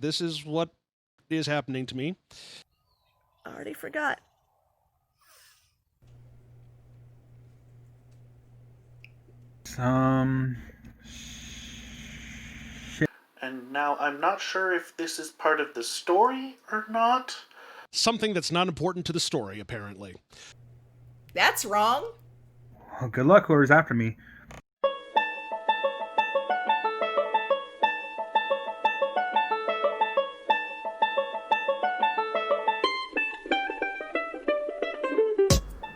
this is what is happening to me. Already forgot. Shit. And now I'm not sure if this is part of the story or not. Something that's not important to the story, apparently. That's wrong. Well, good luck, whoever's after me.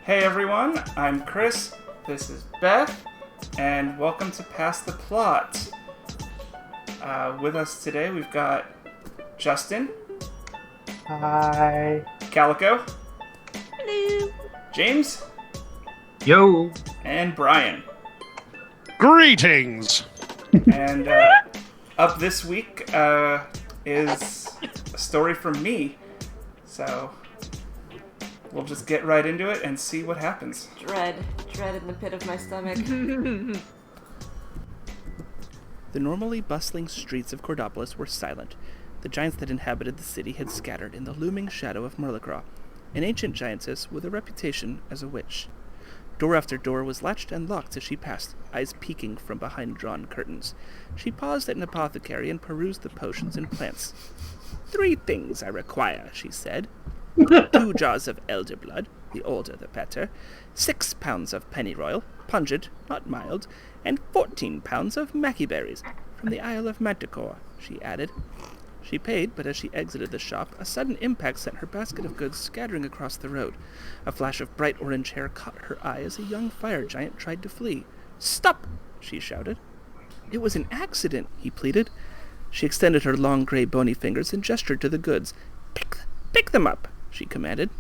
Hey everyone, I'm Chris, this is Beth, and welcome to Pass the Plot. With us today we've got Justin. Hi. Calico. Hello. James. Yo. And Brian. Greetings! And up this week is a story from me, so we'll just get right into it and see what happens. Dread in the pit of my stomach. The normally bustling streets of Cordopolis were silent. The giants that inhabited the city had scattered in the looming shadow of Merlicraw, an ancient giantess with a reputation as a witch. Door after door was latched and locked as she passed, eyes peeking from behind drawn curtains. She paused at an apothecary and perused the potions and plants. 3 things I require, she said. 2 jars of elder blood, the older the better, 6 pounds of pennyroyal, pungent, not mild, and 14 pounds of mackie berries, from the Isle of Manticore, she added. She paid, but as she exited the shop, a sudden impact sent her basket of goods scattering across the road. A flash of bright orange hair caught her eye as a young fire giant tried to flee. "Stop!" she shouted. "It was an accident," he pleaded. She extended her long gray bony fingers and gestured to the goods. Pick them up!" she commanded.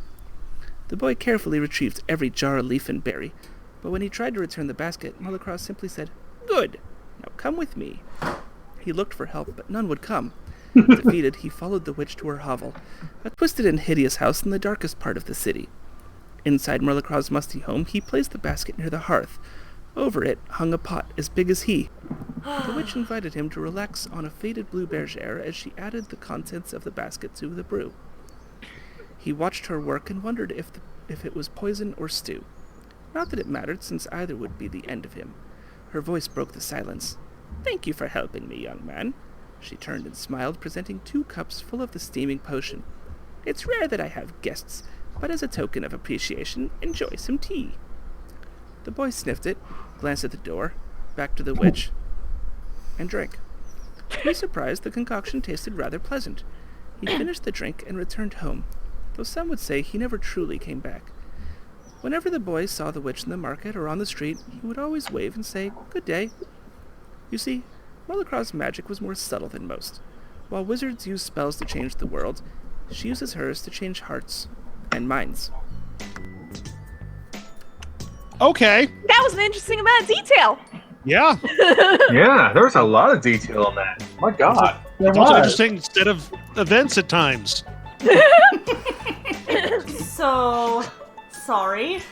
The boy carefully retrieved every jar, leaf, and berry, but when he tried to return the basket, Merlicraw simply said, "Good! Now come with me." He looked for help, but none would come. Defeated, he followed the witch to her hovel, a twisted and hideous house in the darkest part of the city. Inside Merlicraw's musty home, he placed the basket near the hearth. Over it hung a pot as big as he. The witch invited him to relax on a faded blue bergère as she added the contents of the basket to the brew. He watched her work and wondered if it was poison or stew. Not that it mattered, since either would be the end of him. Her voice broke the silence. "Thank you for helping me, young man." She turned and smiled, presenting 2 cups full of the steaming potion. "It's rare that I have guests, but as a token of appreciation, enjoy some tea." The boy sniffed it, glanced at the door, back to the witch, and drank. To his surprise, the concoction tasted rather pleasant. He finished the drink and returned home, though some would say he never truly came back. Whenever the boy saw the witch in the market or on the street, he would always wave and say, "Good day." You see, Merlicraw's magic was more subtle than most. While wizards use spells to change the world, she uses hers to change hearts and minds. Okay. That was an interesting amount of detail. Yeah. Yeah, there was a lot of detail in that. My God. It's also interesting set of events at times. So, sorry.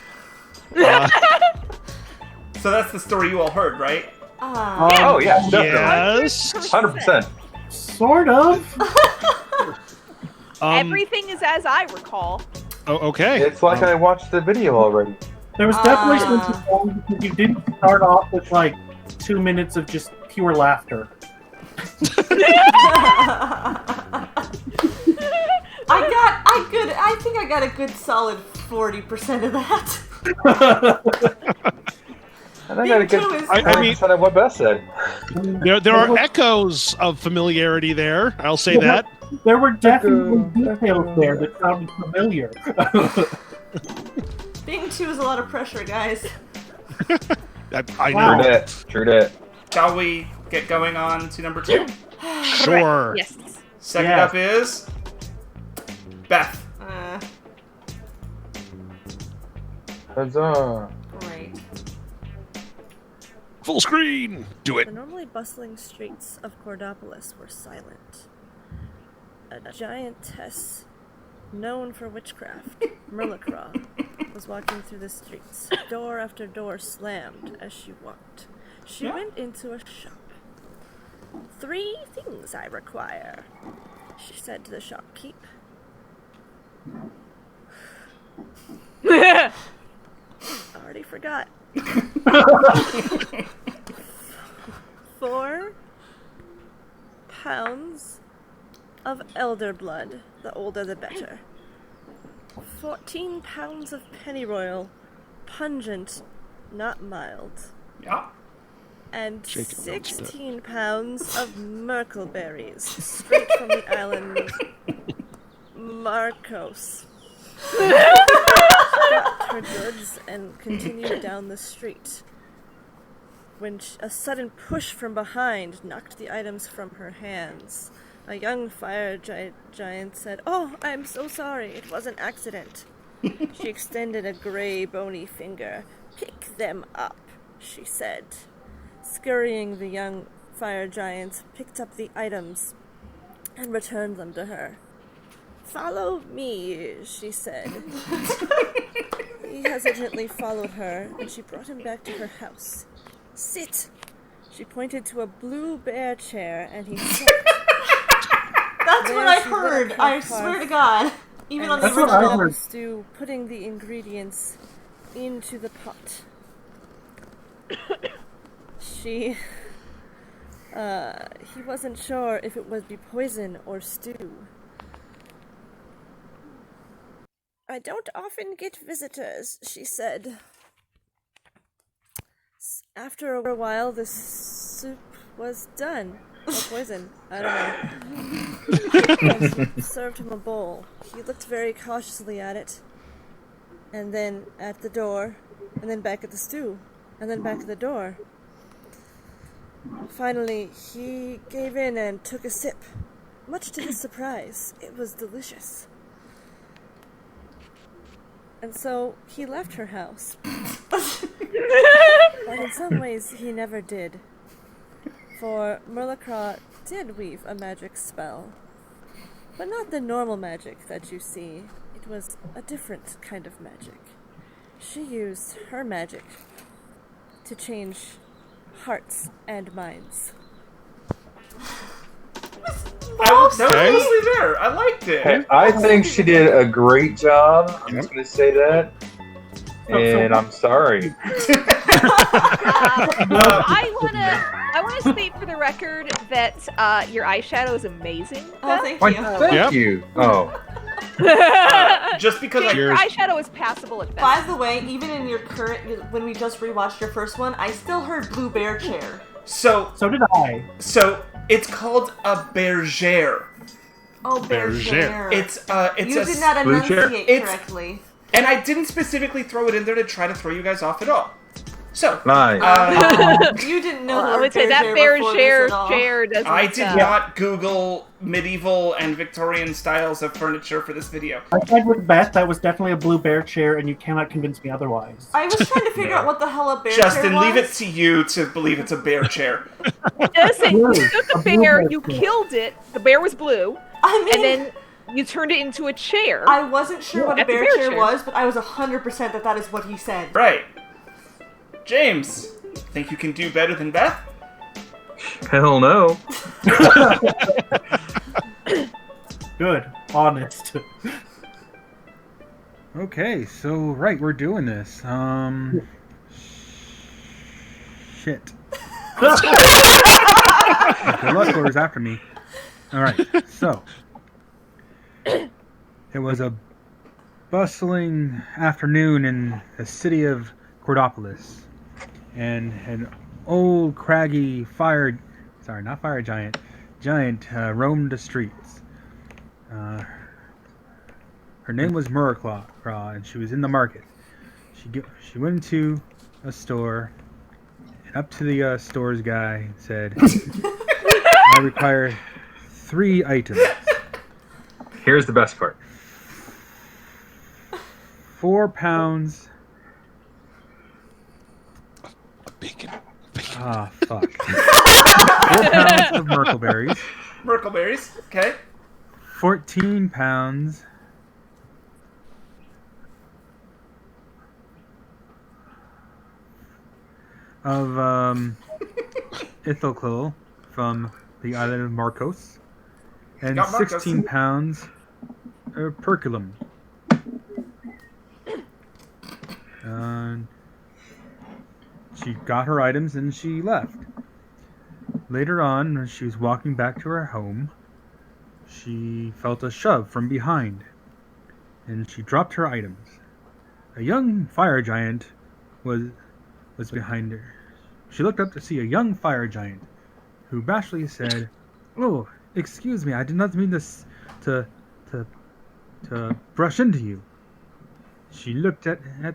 So that's the story you all heard, right? Oh, yeah, definitely. Yes. 100%. Sort of. Everything is as I recall. Oh, okay. It's like I watched the video already. There was definitely something wrong because you didn't start off with like 2 minutes of just pure laughter. I think I got a good solid 40% of that. And I got a good I mean, of what Beth said. There are echoes of familiarity there. I'll say that. There were definitely details there that sounded familiar. Being 2 is a lot of pressure, guys. I know. True that. Shall we get going on to number 2? Sure. Yes. Second up is Beth. Huzzah. Great. Full screen. Do it. The normally bustling streets of Cordopolis were silent. A giantess known for witchcraft, Merlicraw, was walking through the streets. Door after door slammed as she walked. She went into a shop. 3 things I require. she said to the shopkeep. Already forgot. 4 pounds of elder blood, the older the better. 14 pounds of pennyroyal, pungent, not mild. Yeah. And Shake it, don't spit. 16 pounds of merkleberries, straight from the island of Marcos. Got her goods and continued down the street, when a sudden push from behind knocked the items from her hands. A young fire giant said, "Oh, I'm so sorry, it was an accident." She extended a gray, bony finger. "Pick them up," she said. Scurrying, the young fire giant picked up the items and returned them to her. "Follow me," she said. He hesitantly followed her, and she brought him back to her house. "Sit." She pointed to a blue bear chair, and he sat. That's There what I she lit heard. up her I swear hearth to God. Even and on the That's what I stirred original. up heard. the stew, putting the ingredients into the pot. He wasn't sure if it would be poison or stew. "I don't often get visitors," she said. After a while, the soup was done. Or poison. I don't know. She served him a bowl. He looked very cautiously at it, and then at the door, and then back at the stew, and then back at the door. Finally, he gave in and took a sip. Much to his surprise, it was delicious. And so he left her house. But in some ways, he never did. For Merlacraw did weave a magic spell. But not the normal magic that you see. It was a different kind of magic. She used her magic to change hearts and minds. That was Okay. mostly there. I liked it. Hey, I think she did a great job. I'm just going to say that. And I'm sorry. I wanna state for the record that your eyeshadow is amazing. Oh, thank Why, you. thank Yep. you. Oh. Just because Your Cheers. eyeshadow is passable at By best. the way, even in your current, when we just rewatched your first one, I still heard Blue Bear Chair. So So did I. it's called a bergère. Oh, Bergère. Bergère. It's You a did not blue chair? enunciate It's- correctly. and I didn't specifically throw it in there to try to throw you guys off at all. So Nice. You didn't know Well, the I word would say that Bergère bear before share this at all. chair doesn't. I did not Google medieval and Victorian styles of furniture for this video. I tried with Beth. That was definitely a blue bear chair, and you cannot convince me otherwise. I was trying to figure out what the hell a bear Justin, chair was. leave it to you to believe it's a bear chair. Listen, Blue. you took A the blue bear, bear you chair. killed it. The bear was blue, I mean, and then you turned it into a chair. I wasn't sure what a That's a bear bear chair chair. was, but I was 100% that is what he said. Right. James, think you can do better than Beth? Hell no. Good. Honest. Okay, so right, we're doing this. Shit. Good luck, whoever's after me. All right, so it was a bustling afternoon in the city of Cordopolis, and an old craggy not fire giant roamed the streets. Her name was Muraclaw, and she was in the market. She went into a store, and up to the store's guy and said, "I require 3 items. Here's the best part. 4 pounds." Bacon. Ah, fuck. 4 pounds of merkleberries. Merkleberries, okay. 14 pounds of Ithilclil from the island of Marcos, and got Marcus. 16 pounds of perculum. She got her items and she left. Later on, when she was walking back to her home, she felt a shove from behind, and she dropped her items. A young fire giant was behind her. She looked up to see a young fire giant, who bashfully said, "Oh, excuse me, I did not mean this to brush into you." She looked at the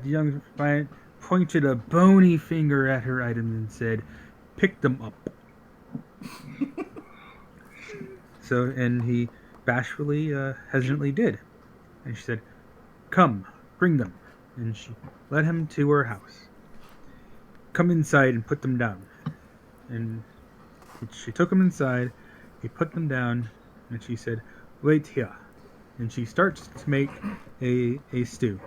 young giant, pointed a bony finger at her items, and said, "Pick them up." And he bashfully, hesitantly did. And she said, "Come, bring them." And she led him to her house. "Come inside and put them down." And she took him inside, he put them down, and she said, "Wait here." And she starts to make a stew.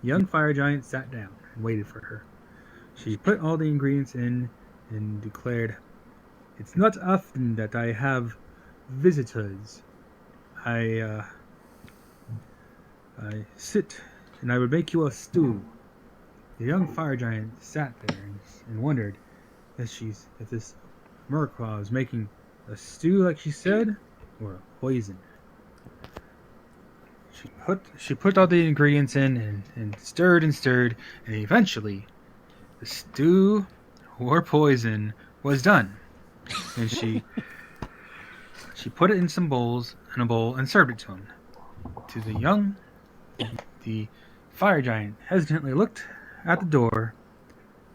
The young fire giant sat down and waited for her. She put all the ingredients in and declared, "It's not often that I have visitors. I sit and I would make you a stew." The young fire giant sat there and wondered if this Murkrow was making a stew like she said, or a poison. She put all the ingredients in and stirred, and eventually the stew or poison was done. And she put it in a bowl and served it to him. The fire giant hesitantly looked at the door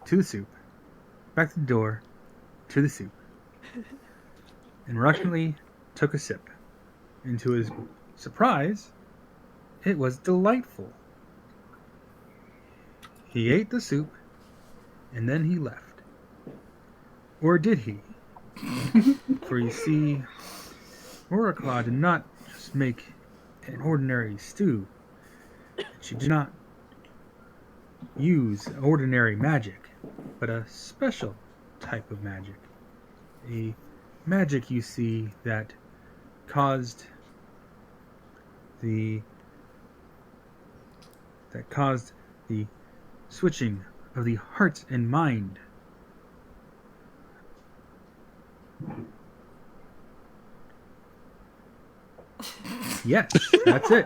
to the soup, back to the door to the soup, and reluctantly took a sip. And to his surprise, it was delightful. He ate the soup, and then he left. Or did he? For you see, Oraclaw did not just make an ordinary stew. She did not use ordinary magic, but a special type of magic. A magic, you see, that caused the switching of the heart and mind. Yes, that's it.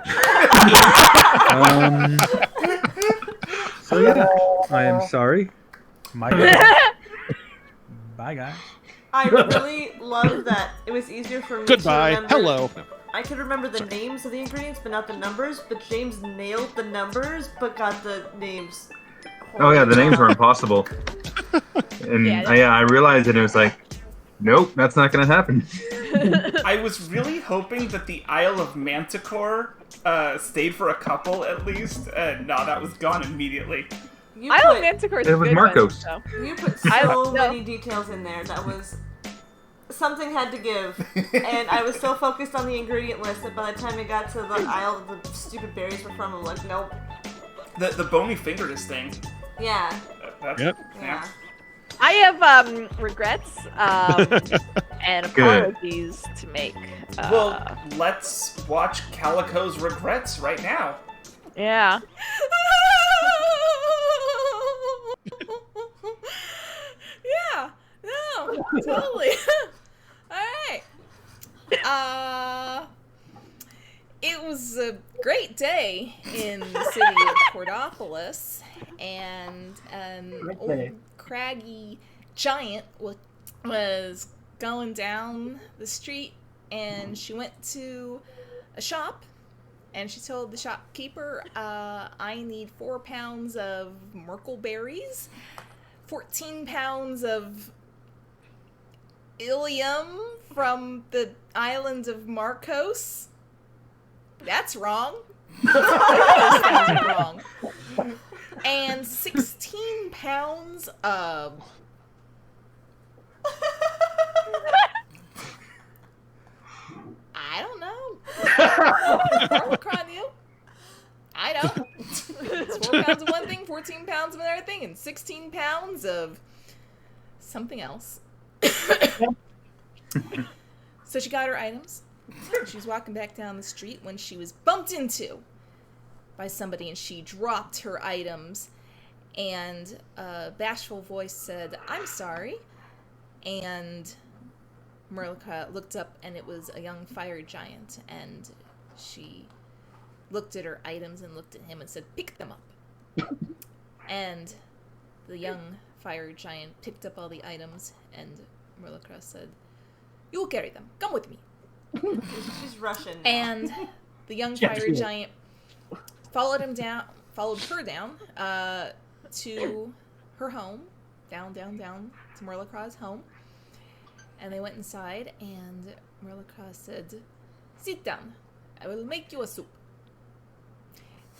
So yeah, I am sorry. My bad. Bye, guys. I really love that it was easier for me Goodbye. to remember. Hello. I could remember the names of the ingredients, but not the numbers. But James nailed the numbers, but got the names. Oh yeah, the names were impossible. And I realized it, and it was like, nope, that's not going to happen. I was really hoping that the Isle of Manticore stayed for a couple at least. No, that was gone immediately. Isle of Manticore is It was good Marcos. one, You put so many details in there. That was something had to give, and I was so focused on the ingredient list that by the time it got to the aisle the stupid berries were from, I'm like, nope. The bony fingerless thing. Yeah. Yep. Yeah. I have regrets and apologies to make. Well, let's watch Calico's regrets right now. Yeah. Yeah. No. Totally. All right. It was a great day in the city of Cordopolis, and an old craggy giant was going down the street, and she went to a shop, and she told the shopkeeper, I need 4 pounds of Merkle berries, 14 pounds of Ilium from the island of Marcos. That's wrong. Those things are wrong. And 16 pounds of... I don't know. Carl knew. I don't. It's 4 pounds of one thing, 14 pounds of another thing, and 16 pounds of something else. So she got her items, She was walking back down the street when she was bumped into by somebody, and she dropped her items, and a bashful voice said, "I'm sorry," and Merlica looked up, and it was a young fire giant, and she looked at her items and looked at him and said, "Pick them up." And the young fire giant picked up all the items, and Merlica said, "You will carry them. Come with me." She's Russian. And the young fire giant followed her down to her home, down to Merlica's home. And they went inside, and Merlica said, "Sit down. I will make you a soup."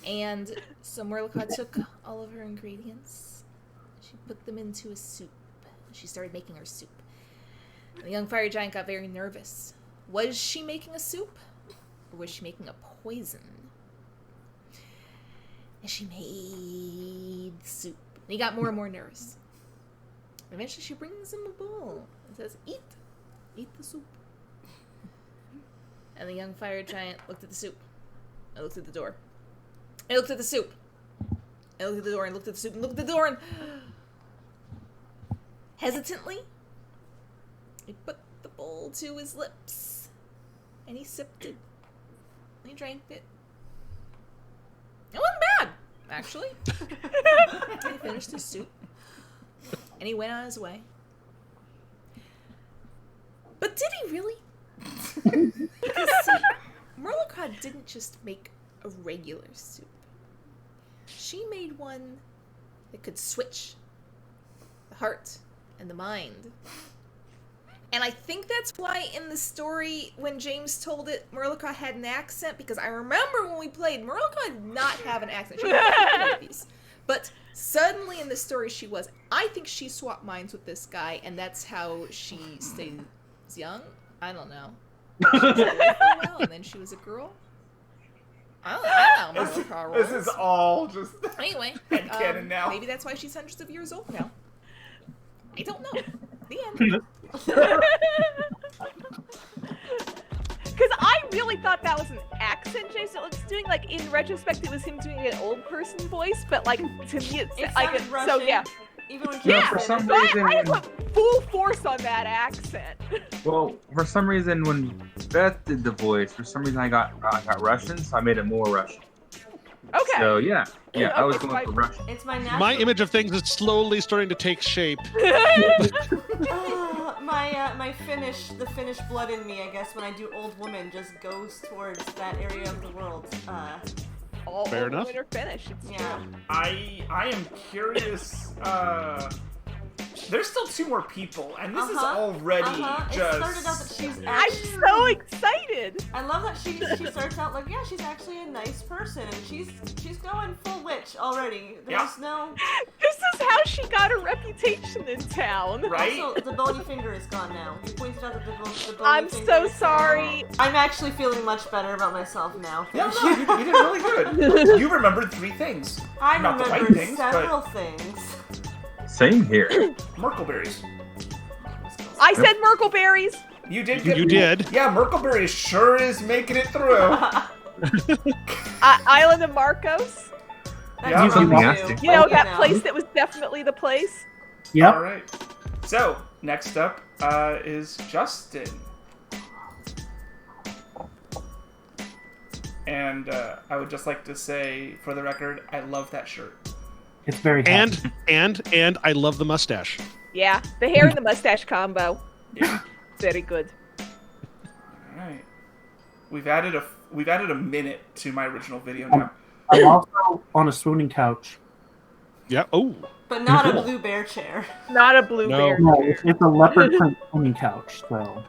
And so Merlica took all of her ingredients. She put them into a soup. She started making her soup. And the young fire giant got very nervous. Was she making a soup? Or was she making a poison? And she made the soup. And he got more and more nervous. Eventually she brings him a bowl and says, "Eat the soup." And the young fire giant looked at the soup. I looked at the door. I looked at the soup. I looked at the door and looked at the soup and looked at the door, and hesitantly, he put the bowl to his lips. And he sipped it. And he drank it. It wasn't bad, actually. And he finished his soup. And he went on his way. But did he really? Because, see, Merlica didn't just make a regular soup. She made one that could switch the heart and the mind. And I think that's why in the story, when James told it, Merlica had an accent, because I remember when we played, Merlica did not have an accent. She had these. But suddenly in the story she was. I think she swapped minds with this guy, and that's how she stays young. I don't know. She was away for a while, and then she was a girl. I don't know. Merlica This is all just anyway. headcanon now. Maybe that's why she's hundreds of years old now. I don't know. The end. Because I really thought that was an accent Jason was doing. Like, in retrospect, it was him doing an old person voice, but, like, to me, it's like, sounded so, Russian, yeah. Even when Yeah, for some so reason, I put full force on that accent. well, for some reason, when Beth did the voice, for some reason I got Russian, so I made it more Russian. Okay. So yeah, I was Okay, going for Russian. It's my natural. My image of things is slowly starting to take shape. The Finnish blood in me, I guess, when I do old woman, just goes towards that area of the world. All Fair enough. women are Finnish. It's Yeah. true. I am curious. There's still 2 more people, and this is already It just. started out that she's I'm actually. so excited. I love that she starts out like, yeah, she's actually a nice person, and she's going full witch already. There's no. This is how she got her reputation in town. Right? Also, the bony finger is gone now. You pointed out that the bony I'm finger so is sorry. gone. I'm actually feeling much better about myself now. Yeah, Thank no, you. you did really good. You remembered 3 things. I Not the right remembered things, several but things. Same here. Merkleberries. I said Merkleberries. You did. You did. Yeah, Merkleberries sure is making it through. Island of Marcos. Yeah, something has to. You know, that place that was definitely the place. Yep. All right. So next up is Justin, and I would just like to say, for the record, I love that shirt. It's very happy. And I love the mustache. Yeah, the hair and the mustache combo. Yeah. Very good. All right. We've added a minute to my original video now. I'm also on a swooning couch. Yeah. Oh. But not a blue bear chair. Not a blue bear. No, it's a leopard print swooning couch, so.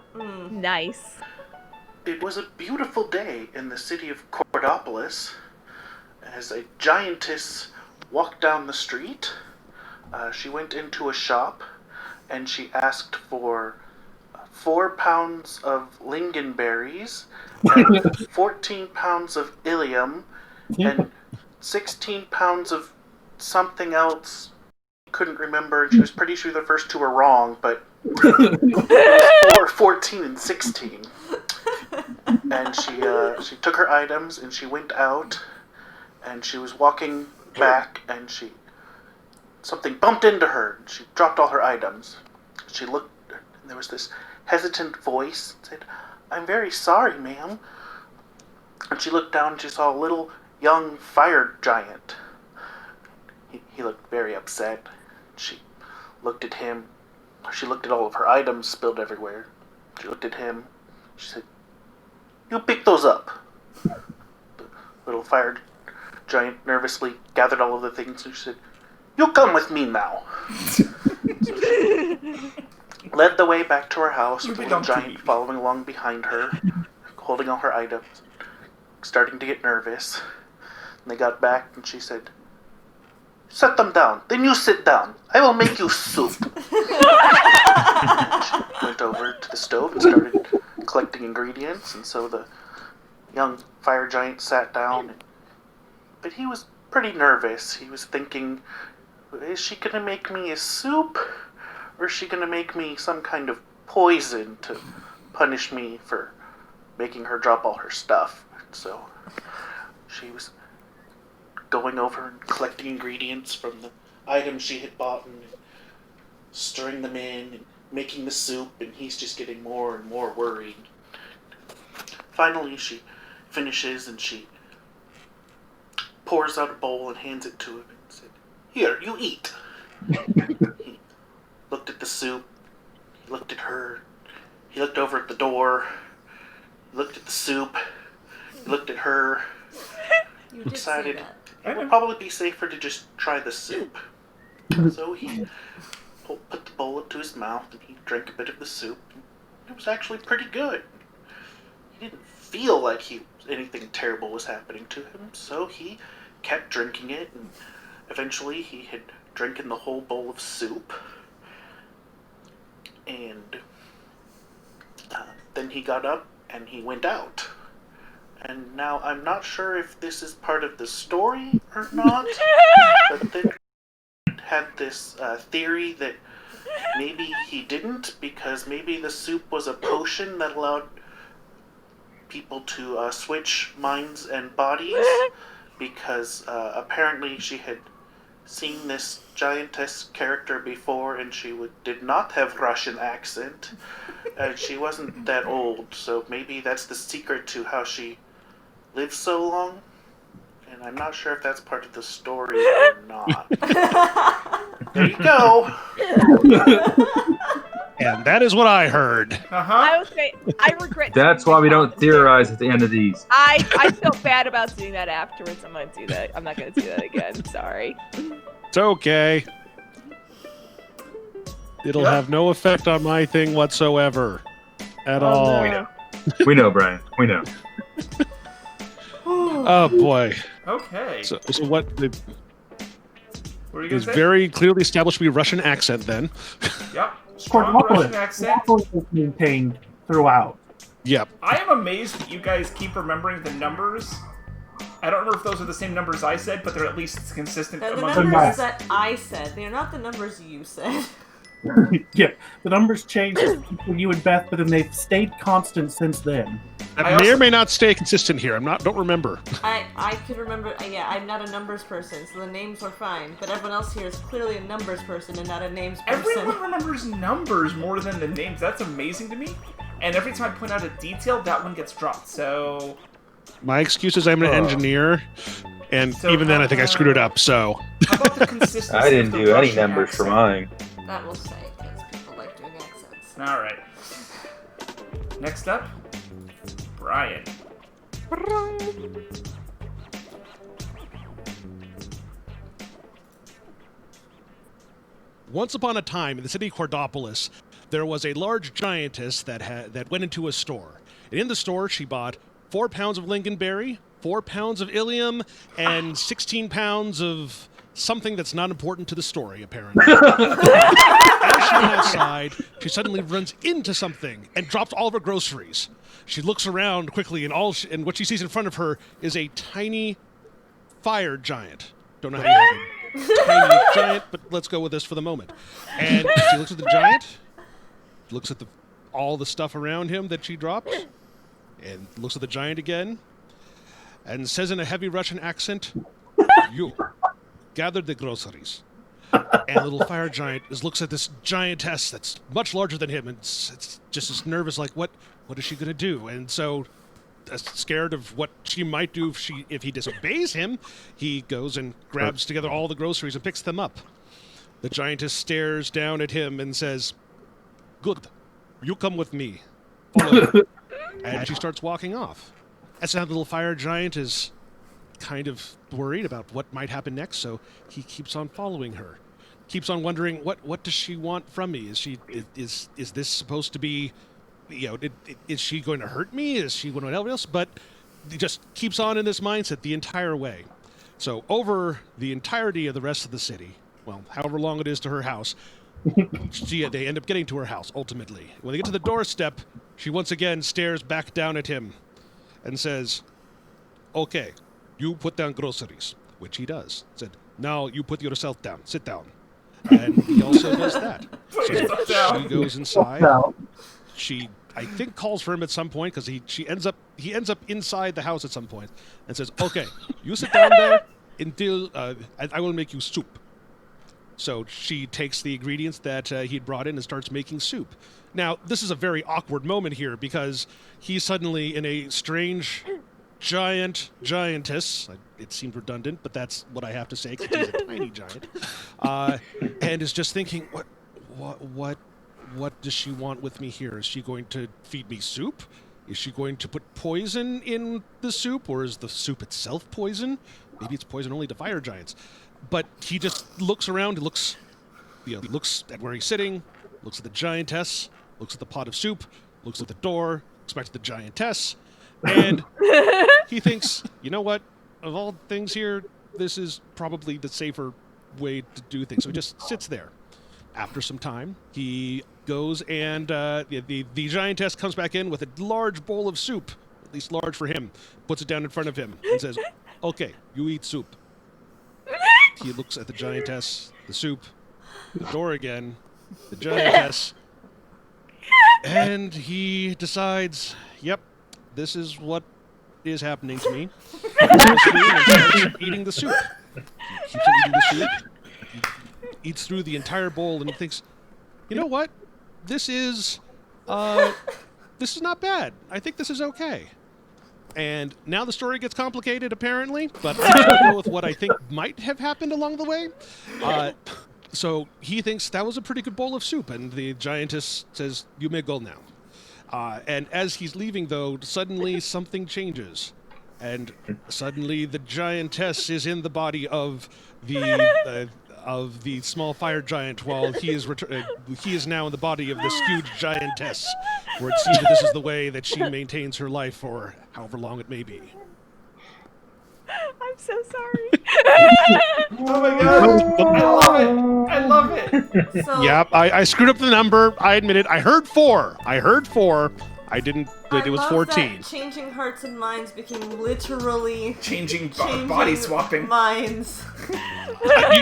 Nice. It was a beautiful day in the city of Cordopolis as a giantess walked down the street. She went into a shop and she asked for 4 pounds of lingonberries, and 14 pounds of ilium, and 16 pounds of something else. Couldn't remember. She was pretty sure the first 2 were wrong, but it was 14 and 16. And she took her items and she went out, and she was walking back, and something bumped into her. And she dropped all her items. She looked, and there was this hesitant voice that said, "I'm very sorry, ma'am." And she looked down and she saw a little young fire giant. He looked very upset. She looked at him. She looked at all of her items spilled everywhere. She looked at him. She said, "You pick those up." The little fire giant nervously gathered all of the things and she said, "You come with me now." So she led the way back to her house, with the little giant following along behind her, holding all her items, starting to get nervous. And they got back and she said, "Set them down. Then you sit down. I will make you soup." She went over to the stove and started collecting ingredients, and so the young fire giant sat down. But he was pretty nervous. He was thinking, is she going to make me a soup? Or is she going to make me some kind of poison to punish me for making her drop all her stuff? So she was going over and collecting ingredients from the items she had bought and stirring them in and making the soup, and he's just getting more and more worried. Finally, she finishes and she pours out a bowl and hands it to him and said, "Here, you eat." He looked at the soup, he looked at her, he looked over at the door, he looked at the soup, he looked at her, You did decided say that. it would probably be safer to just try the soup. So he put the bowl up to his mouth and he drank a bit of the soup. It was actually pretty good. He didn't feel like anything terrible was happening to him, so he kept drinking it, and eventually he had drinking the whole bowl of soup. And then he got up and he went out. And now I'm not sure if this is part of the story or not, but they had this theory that maybe he didn't, because maybe the soup was a potion that allowed people to switch minds and bodies, because apparently she had seen this giantess character before and she did not have Russian accent, and she wasn't that old, so maybe that's the secret to how she lived so long, and I'm not sure if that's part of the story or not. There you go. And that is what I heard. I would say I regret. That's why we don't theorize at the end of these. I felt bad about doing that afterwards. I'm gonna do that. I'm not gonna do that again. Sorry. It's okay. It'll have no effect on my thing whatsoever. At all. No. We know, Brian. We know. Oh boy. Okay. So what? What are you gonna It's say? very clearly established to be Russian accent then. Yep. Strong Russian accent. Cordopolis is maintained throughout. Yep. I am amazed that you guys keep remembering the numbers. I don't remember if those are the same numbers I said, but they're at least consistent They're the among numbers that I said. They're not the numbers you said. Yeah, the numbers changed for you and Beth, but then they've stayed constant since then. That may or may not stay consistent here. Don't remember. I could remember. Yeah, I'm not a numbers person, so the names are fine. But everyone else here is clearly a numbers person and not a names person. Everyone remembers numbers more than the names. That's amazing to me. And every time I point out a detail, that one gets dropped. So My excuse is I'm an engineer, and so even then I think I screwed it up. So how about the consistency? I didn't do any numbers for mine. That will say, because people like doing accents. All right. Next up, Brian. Once upon a time in the city of Cordopolis, there was a large giantess that went into a store. And in the store, she bought 4 pounds of lingonberry, 4 pounds of ilium, and 16 pounds of something that's not important to the story, apparently. As she went outside, she suddenly runs into something and drops all of her groceries. She looks around quickly, and what she sees in front of her is a tiny fire giant. Don't know how you have a tiny giant, but let's go with this for the moment. And she looks at the giant, looks at all the stuff around him that she dropped, and looks at the giant again and says in a heavy Russian accent, "You gather the groceries." And the little fire giant looks at this giantess that's much larger than him, and it's just as nervous, like, what is she going to do? And so, scared of what she might do if he disobeys him, he goes and grabs together all the groceries and picks them up. The giantess stares down at him and says, "Good, you come with me. Follow me." And she starts walking off. And so now the little fire giant is kind of worried about what might happen next, so he keeps on following her. Keeps on wondering, what does she want from me? Is this supposed to be, is she going to hurt me? Is she going to help else? But he just keeps on in this mindset the entire way. So over the entirety of the rest of the city, well, however long it is to her house, they end up getting to her house, ultimately. When they get to the doorstep, she once again stares back down at him and says, "Okay, you put down groceries," which he does. Said, "Now you put yourself down. Sit down." And he also does that. So she goes inside. She, I think, calls for him at some point because he ends up inside the house at some point and says, "Okay, you sit down there until I will make you soup." So she takes the ingredients that he'd brought in and starts making soup. Now, this is a very awkward moment here because he's suddenly in a strange giantess. It seemed redundant, but that's what I have to say because he's a tiny giant. And is just thinking, what does she want with me here? Is she going to feed me soup? Is she going to put poison in the soup, or is the soup itself poison? Maybe it's poison only to fire giants. But he just looks around, looks at where he's sitting, looks at the giantess, looks at the pot of soup, looks at the door, looks back to the giantess, and he thinks, you know what? Of all things here, this is probably the safer way to do things. So he just sits there. After some time, he goes and the giantess comes back in with a large bowl of soup, at least large for him, puts it down in front of him, and says, "Okay, you eat soup." He looks at the giantess, the soup, the door again, the giantess, and he decides, yep, this is what is happening to me. He goes through and starts eating the soup. He keeps on eating the soup. He eats through the entire bowl and he thinks, you know what? This is not bad. I think this is okay. And now the story gets complicated, apparently, but I'm going to go with what I think might have happened along the way. So he thinks that was a pretty good bowl of soup, and the giantess says, "You may go now." And as he's leaving, though, suddenly something changes. And suddenly the giantess is in the body of the small fire giant, while he is now in the body of this huge giantess, where it seems that this is the way that she maintains her life for however long it may be. I'm so sorry. Oh my god! I love it! So, Yep, I screwed up the number. I admit it. I heard 4. I didn't. It was I love 14. That changing hearts and minds became literally changing body swapping minds.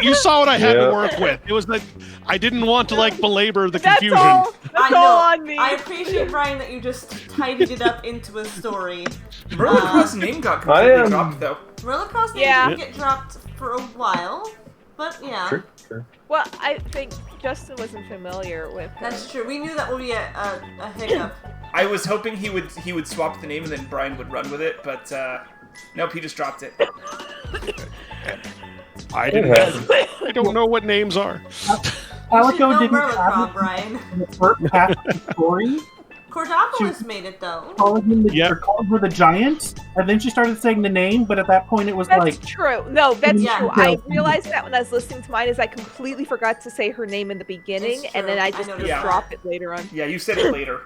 You saw what I had to work with. It was like I didn't want to belabor the confusion. That's all on me. I appreciate, Brian, that you just tidied it up into a story. Merlicraw's name got completely dropped, though. Merlicraw's name did get dropped for a while, but yeah. Sure. Well, I think Justin wasn't familiar with her. That's true. We knew that would be a hiccup. I was hoping he would swap the name and then Brian would run with it, but nope, he just dropped it. I don't know what names are. Alico didn't Merlicraw, have Brian. in the first half of the story. Cordopolis made it, though. Calling her the giant, and then she started saying the name, but at that point it was That's true. No, that's true. I Yeah. realized that when I was listening to mine, is I completely forgot to say her name in the beginning, and then I just dropped it later on. Yeah, you said it later.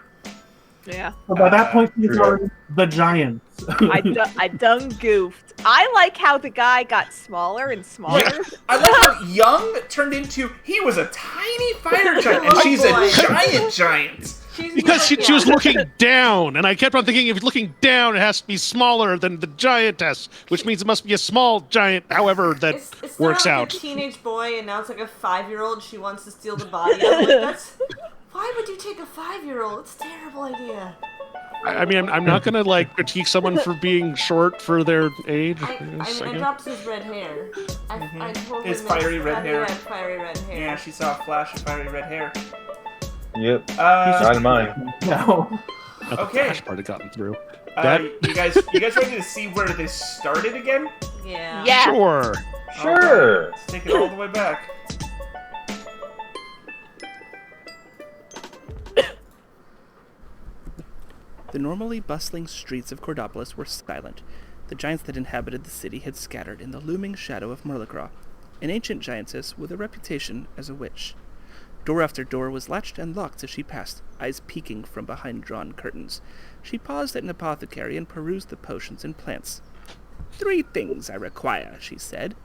Yeah. So by that point, she was already the giant. I done goofed. I like how the guy got smaller and smaller. Yeah. I like how Young turned into, he was a tiny fire giant, and she's a giant. Because she was looking down, and I kept on thinking if it's looking down, it has to be smaller than the giantess, which means it must be a small giant, however that works out. It's a teenage boy, and now it's like a 5-year-old she wants to steal the body of. Like, Why would you take a 5-year-old? It's a terrible idea. I mean, I'm not gonna like critique someone for being short for their age. I dropped his red hair. I totally His fiery red hair. He had fiery red hair. Yeah, she saw a flash of fiery red hair. Yep. Not in mine. No. The Okay. flash part had gotten through. You guys ready to see where this started again? Yeah. Yeah. Sure. Sure. Right, let's take it all the way back. The normally bustling streets of Cordopolis were silent. The giants that inhabited the city had scattered in the looming shadow of Merlicraw, an ancient giantess with a reputation as a witch. Door after door was latched and locked as she passed, eyes peeking from behind drawn curtains. She paused at an apothecary and perused the potions and plants. 3 things I require, she said.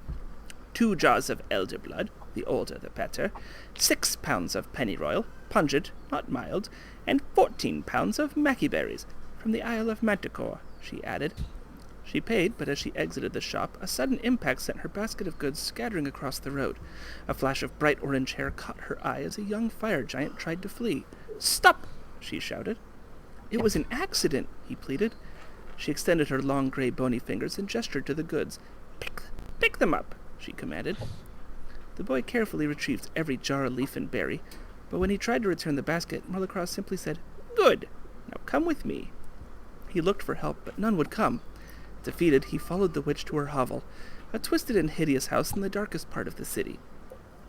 2 jars of elder blood, the older the better, 6 pounds of pennyroyal, pungent, not mild, and 14 pounds of mackie berries, from the Isle of Manticore, she added. She paid, but as she exited the shop, a sudden impact sent her basket of goods scattering across the road. A flash of bright orange hair caught her eye as a young fire giant tried to flee. "Stop!" she shouted. "It was an accident," he pleaded. She extended her long gray bony fingers and gestured to the goods. Pick them up," she commanded. The boy carefully retrieved every jar, leaf, and berry, but when he tried to return the basket, Merlicraw simply said, "Good. Now come with me." He looked for help, but none would come. Defeated, he followed the witch to her hovel, a twisted and hideous house in the darkest part of the city.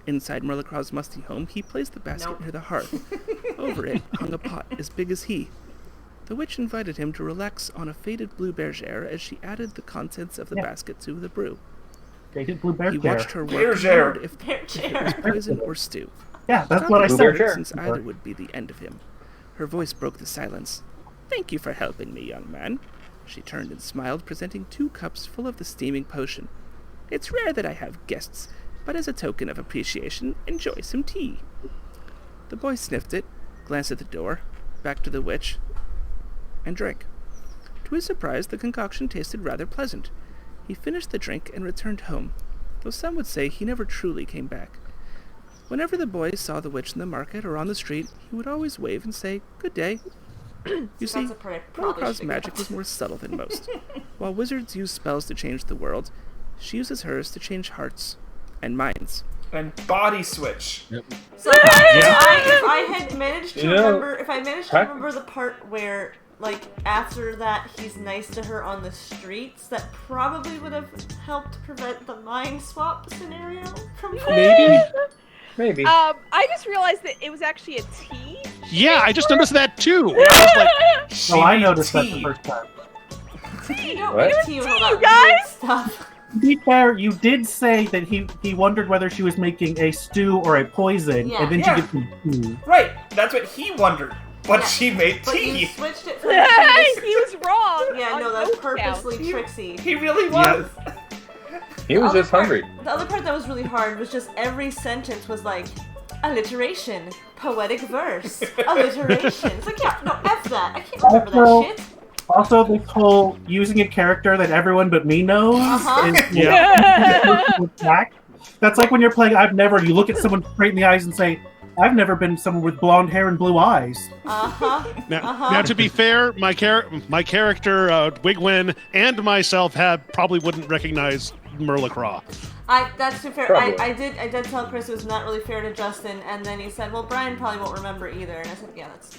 Inside Merlicraw's musty home, he placed the basket near the hearth. Over it hung a pot as big as he. The witch invited him to relax on a faded blue bergère as she added the contents of the basket to the brew. Faded blue He watched her work Bergère. hard if it was poison or stew. Yeah, that's what I said. Since either would be the end of him. Her voice broke the silence. "Thank you for helping me, young man." She turned and smiled, presenting 2 cups full of the steaming potion. "It's rare that I have guests, but as a token of appreciation, enjoy some tea." The boy sniffed it, glanced at the door, back to the witch, and drank. To his surprise, the concoction tasted rather pleasant. He finished the drink and returned home, though some would say he never truly came back. Whenever the boy saw the witch in the market or on the street, he would always wave and say, "Good day." You see, Merlicraw's magic was more subtle than most. While wizards use spells to change the world, she uses hers to change hearts and minds. And body switch. Yep. So if I had managed to remember, if I managed to remember the part where, like, after that he's nice to her on the streets, that probably would have helped prevent the mind swap scenario from Maybe. I just realized that it was actually a T. Yeah, I just noticed that too. I was like, I noticed that the first time. You don't What? get tea with all that You guys? weird stuff. To be fair, you did say that he wondered whether she was making a stew or a poison, and then Yeah. she gets some tea. Right, that's what he wondered. But Yeah. she made But you tea. switched it from tea. He was wrong. Yeah, on no, that's both purposely counts. tricksy. He really was. He was The just other hungry. part- The other part that was really hard was just every sentence was like, alliteration, poetic verse, alliteration. It's like, yeah, no, F that. I can't remember that shit. Also, this whole using a character that everyone but me knows Uh-huh. is That's like when you're playing I've Never, you look at someone straight in the eyes and say, I've never been someone with blonde hair and blue eyes. now, to be fair, my character, Wigwin, and myself probably wouldn't recognize Merlicraw. That's too fair. Probably. I did tell Chris it was not really fair to Justin, and then he said, well, Brian probably won't remember either. And I said, yeah, that's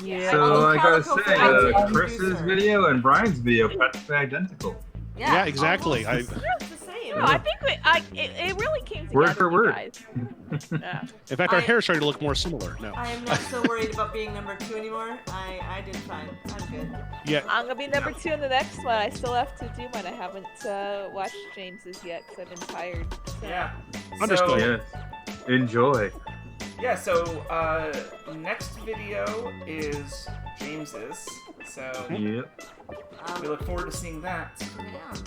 Yeah. So I gotta Calico say, for IT Chris's producer. video and Brian's video practically identical. Yeah, exactly. It's the same. No, I think it really came together. Word for you word. guys. Yeah. In fact, our hair started to look more similar now. I am not so worried about being number 2 anymore. I did fine. I'm good. Yeah. I'm gonna be number 2 in the next one. I still have to do mine. I haven't watched James's yet because I've been tired. So. Yeah. Understood. Yes. Enjoy. Yeah, so next video is James's. So Yep. we look forward to seeing that.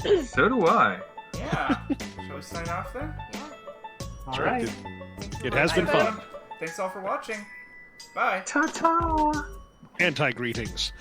Yeah. So do I. Yeah. Shall we sign off then? Yeah. All Sure. right. It has been fun. Thanks all for watching. Bye. Ta-ta! Anti-greetings.